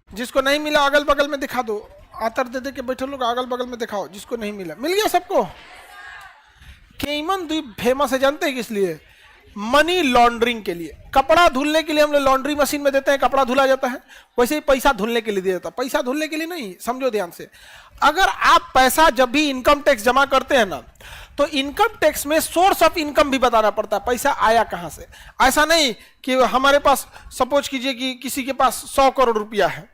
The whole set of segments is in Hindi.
जिसको नहीं मिला अगल बगल में दिखा दो, आतर दे दे के बैठे लोग अगल बगल में दिखाओ जिसको नहीं मिला। मिल गया सबको। केमन द्वीप फेमस है जानते हैं किस लिए? मनी लॉन्ड्रिंग के लिए। कपड़ा धुलने के लिए हम लोग लॉन्ड्री मशीन में देते हैं, कपड़ा धुला जाता है, वैसे ही पैसा धुलने के लिए दिया जाता है। पैसा धुलने के लिए नहीं, समझो ध्यान से। अगर आप पैसा जब भी इनकम टैक्स जमा करते हैं ना, तो इनकम टैक्स में सोर्स ऑफ इनकम भी बताना पड़ता है, पैसा आया कहां से। ऐसा नहीं कि हमारे पास, सपोज कीजिए कि किसी के पास 100 करोड़ रुपया है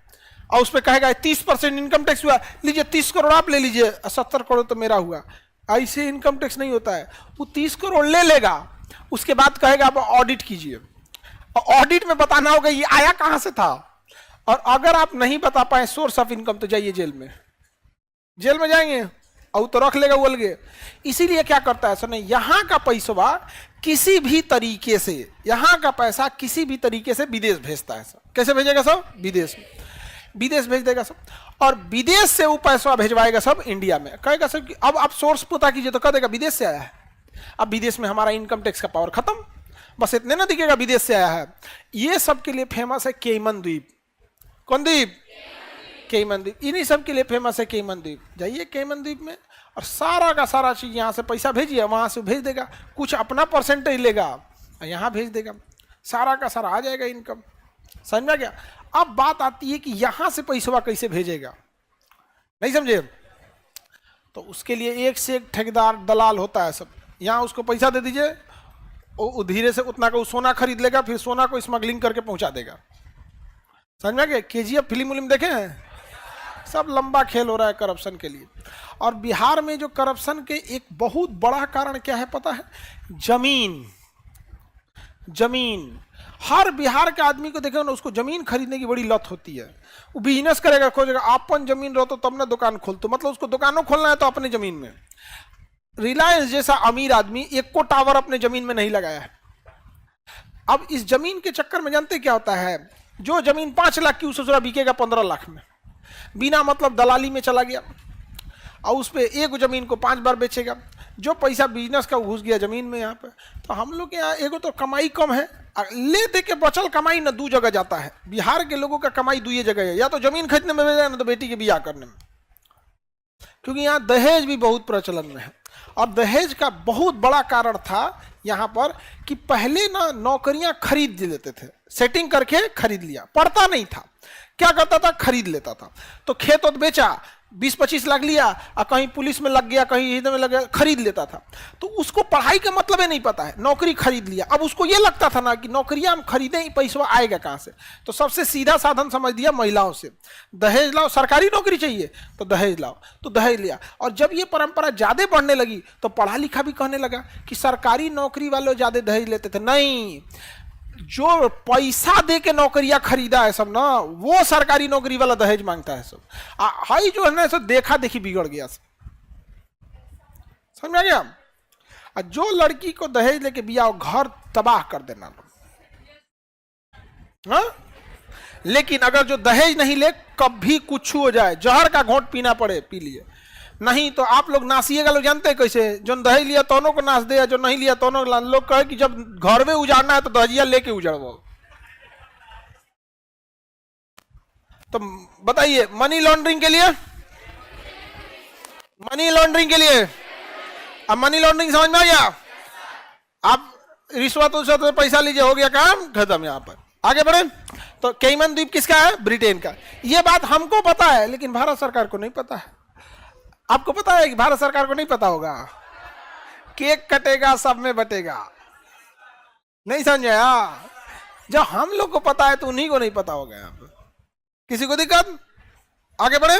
और उस पर कहेगा 30% इनकम टैक्स हुआ, लीजिए 30 करोड़ आप ले लीजिए, 70 करोड़ तो मेरा हुआ। ऐसे इनकम टैक्स नहीं होता है। वो 30 करोड़ ले लेगा, उसके बाद कहेगा आप ऑडिट कीजिए, और ऑडिट में बताना होगा ये आया कहां से था। और अगर आप नहीं बता पाए सोर्स ऑफ इनकम तो जाइए जेल में, जेल में जाएंगे और तो रख लेगा उलगे। इसीलिए क्या करता है सर, नहीं, यहां का पैसा किसी भी तरीके से, यहां का पैसा किसी भी तरीके से विदेश भेजता है सर। कैसे भेजेगा सब? विदेश में, विदेश भेज देगा सब, और विदेश से वो पैसा भेजवाएगा सब इंडिया में। कहेगा सर कि अब आप सोर्स पता कीजिए, तो कह देगा विदेश से आया है। अब विदेश में हमारा इनकम टैक्स का पावर खत्म, बस इतने ना दिखेगा विदेश से आया है। ये सब के लिए फेमस है केमन द्वीप। कौन द्वीप? केमन द्वीप। इन्हीं सब के लिए फेमस है केमन द्वीप। जाइए केमन द्वीप में और सारा का सारा चीज यहाँ से पैसा भेजिए, वहां से भेज देगा, कुछ अपना परसेंटेज लेगा यहाँ भेज देगा, सारा का सारा आ जाएगा इनकम। समझ में गया? अब बात आती है कि यहां से पैसा कैसे भेजेगा, नहीं समझे? तो उसके लिए एक से एक ठेकेदार दलाल होता है सब। यहाँ उसको पैसा दे दीजिए, वो धीरे से उतना का सोना खरीद लेगा, फिर सोना को स्मगलिंग करके पहुंचा देगा। समझ में गए? KGF फिल्म उलिम देखे हैं? सब लंबा खेल हो रहा है करप्शन के लिए। और बिहार में जो करप्शन के एक बहुत बड़ा कारण क्या है पता है? जमीन। जमीन। हर बिहार के आदमी को देखे ना, उसको जमीन खरीदने की बड़ी लत होती है। वो बिजनेस करेगा, खोजेगा, अपन जमीन रहो तो तब ना दुकान खोलते, मतलब उसको दुकानों खोलना है तो अपने जमीन में। रिलायंस जैसा अमीर आदमी एक को टावर अपने जमीन में नहीं लगाया है। अब इस जमीन के चक्कर में जानते क्या होता है? जो जमीन 5 लाख की उसे जरा बिकेगा 15 लाख में, बिना मतलब दलाली में चला गया, और उस पर एक जमीन को 5 बार बेचेगा। जो पैसा बिजनेस का घुस गया जमीन में यहाँ पे। तो हम लोग के यहाँ एगो तो कमाई कम है, ले दे के बचल कमाई ना 2 जगह जाता है। बिहार के लोगों का कमाई 2 जगह है, या तो जमीन खरीदने में भेजा, ना तो बेटी के बियाह करने में। क्योंकि यहाँ दहेज भी बहुत प्रचलन में है, और दहेज का बहुत बड़ा कारण था यहाँ पर कि पहले ना नौकरियां खरीद लेते थे, सेटिंग करके खरीद लिया, पढ़ता नहीं था, क्या करता था? खरीद लेता था। तो खेत और बेचा, 20-25 लाख लिया, और कहीं पुलिस में लग गया, कहीं इधर में लग गया, खरीद लेता था। तो उसको पढ़ाई का मतलब ही नहीं पता है, नौकरी खरीद लिया। अब उसको ये लगता था ना कि नौकरियां हम खरीदें ही, पैसा आएगा कहां से? तो सबसे सीधा साधन समझ दिया महिलाओं से, दहेज लाओ, सरकारी नौकरी चाहिए तो दहेज लाओ, तो दहेज लिया। और जब ये परंपरा ज्यादा बढ़ने लगी तो पढ़ा लिखा भी कहने लगा कि सरकारी नौकरी वालों ज्यादा दहेज लेते थे। नहीं, जो पैसा दे के नौकरियां खरीदा है सब ना, वो सरकारी नौकरी वाला दहेज मांगता है सब। हाई जो है ना, सब देखा देखी बिगड़ गया सब। समझ में आ गया? जो लड़की को दहेज लेके बिया, घर तबाह कर देना। हाँ? लेकिन अगर जो दहेज नहीं ले, कभी कुछ हो जाए, जहर का घोंट पीना पड़े पी लिए, नहीं तो आप लोग नासिएगा। लोग जानते हैं कैसे? जो दहेज लिया दोनों को नाच दे, जो नहीं लिया दोनों। लोग कहे कि जब घर में उजाड़ना है तो दहेजिया लेके उजड़ो। तो बताइए, मनी लॉन्ड्रिंग के लिए, मनी लॉन्ड्रिंग के लिए, अब मनी लॉन्ड्रिंग समझ में आ गया? आप रिश्वत उश्वत में पैसा लीजिए, हो गया काम खत्म। यहाँ पर आगे बढ़े तो केमन द्वीप किसका है? ब्रिटेन का। ये बात हमको पता है, लेकिन भारत सरकार को नहीं पता है। आपको पता है कि भारत सरकार को नहीं पता होगा? केक कटेगा सब में बटेगा, नहीं समझे? जब हम लोग को पता है तो उन्हीं को नहीं पता होगा। यहाँ पे किसी को दिक्कत? आगे बढ़े।